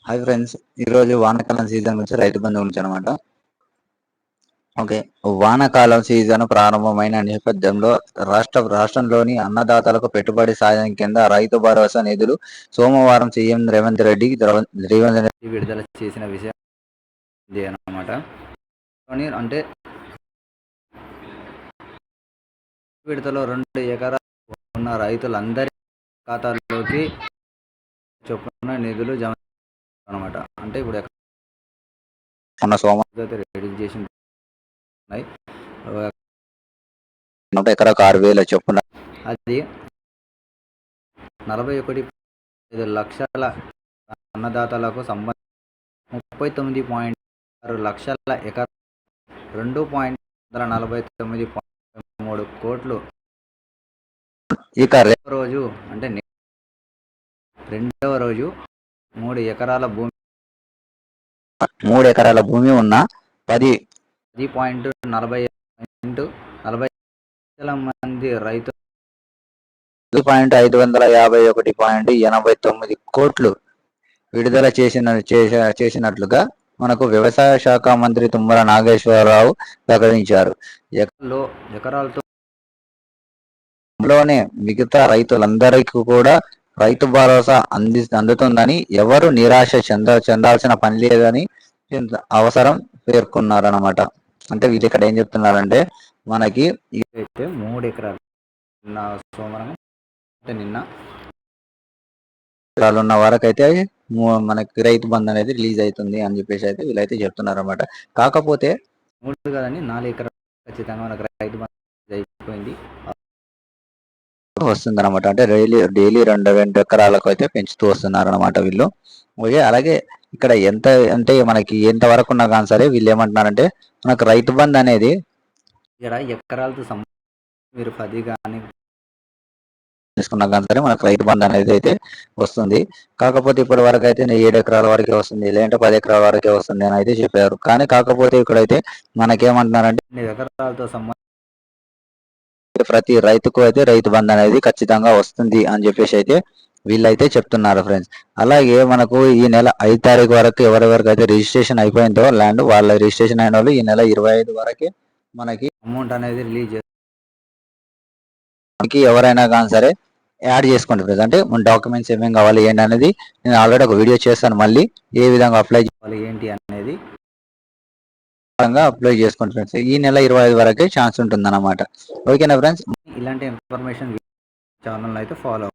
Hi friends, ఈరోజు వానాకాలం season గురించి రైతు బంధు గురించి అనమాట. ఓకే, వానాకాలం సీజన్ ప్రారంభమైన నేపథ్యంలో రాష్ట్రంలోని అన్నదాతలకు పెట్టుబడి సాయం కింద రైతు భరోసా నిధులు సోమవారం సీఎం రేవంత్ రెడ్డి విడుదల చేసిన విషయం అన్నమాట. అంటే విడతలో 2 ఎకరాలు ఉన్న రైతులందరి ఖాతాల్లోకి చొప్పున నిధులు జమ అనమాట. అంటే ఇప్పుడు రెడీ చేసిన 100 ఎకరాకు 6,000 చొప్పున అది 41.5 లక్షల అన్నదాతలకు సంబంధించి 39.6 లక్షల ఎకరా 2.49.3 కోట్లు. ఇక రోజు అంటే రెండవ రోజు 3 ఎకరాల భూమి ఉన్న 10.40 లక్షల మంది రైతులు 551.89 కోట్లు విడుదల చేసినట్లుగా మనకు వ్యవసాయ శాఖ మంత్రి తుమ్మల నాగేశ్వరరావు ప్రకటించారు. ఎకరాలలోనే మిగతా రైతులందరికీ కూడా రైతు భరోసా అందుతుందని, ఎవరు నిరాశ చెందాల్సిన పని లేదని అవసరం పేర్కొన్నారన్నమాట. అంటే వీళ్ళు ఇక్కడ ఏం చెప్తున్నారంటే, మనకి 3 ఎకరాలు సోమవారం అంటే నిన్న ఉన్న వరకు అయితే మనకి రైతు బంధు అనేది రిలీజ్ అవుతుంది అని చెప్పేసి అయితే వీళ్ళైతే చెప్తున్నారు అనమాట. కాకపోతే 3 కదండి 4 ఎకరాలు ఖచ్చితంగా మనకు రైతు బంధు అయిపోయింది వస్తుంది అనమాట. అంటే డైలీ 2 ఎకరాలకు అయితే పెంచుతూ వస్తున్నారు అనమాట వీళ్ళు. ఓకే, అలాగే ఇక్కడ ఎంత అంటే మనకి ఎంత వరకు ఉన్నా కానీ సరే వీళ్ళు ఏమంటున్నారంటే, మనకు రైతు బంధు అనేది ఇక్కడ ఎకరాలతో మీరు 10 కానీ తీసుకున్నా కానీ సరే మనకు రైతు బంధు అనేది అయితే వస్తుంది. కాకపోతే ఇప్పటి వరకు అయితే 7 ఎకరాల వరకే వస్తుంది, లేదంటే 10 ఎకరాల వరకే వస్తుంది అని అయితే చెప్పారు. కానీ కాకపోతే ఇక్కడైతే మనకేమంటున్నారంటే, ఎకరాలతో ప్రతి రైతుకు అయితే రైతు బంధు అనేది ఖచ్చితంగా వస్తుంది అని చెప్పేసి అయితే వీళ్ళైతే చెప్తున్నారు ఫ్రెండ్స్. అలాగే మనకు ఈ నెల 5 తారీఖు వరకు ఎవరెవరికి అయితే రిజిస్ట్రేషన్ అయిపోయిందో ల్యాండ్, వాళ్ళ రిజిస్ట్రేషన్ అయిన వాళ్ళు ఈ నెల 25 వరకే మనకి అమౌంట్ అనేది రిలీజ్ చేస్తానికి ఎవరైనా కానీ సరే యాడ్ చేసుకోండి ఫ్రెండ్స్. అంటే మన డాక్యుమెంట్స్ ఏమేమి కావాలి ఏంటి అనేది నేను ఆల్రెడీ ఒక వీడియో చేస్తాను. మళ్ళీ ఏ విధంగా అప్లై చేయాలి ఏంటి అనేది అప్లై చేసుకోండి ఫ్రెండ్స్. ఈ నెల 25 వరకే ఛాన్స్ ఉంటుంది అన్నమాట. ఓకేనా ఫ్రెండ్స్, ఇలాంటి ఇన్ఫర్మేషన్ ఛానల్ అయితే ఫాలో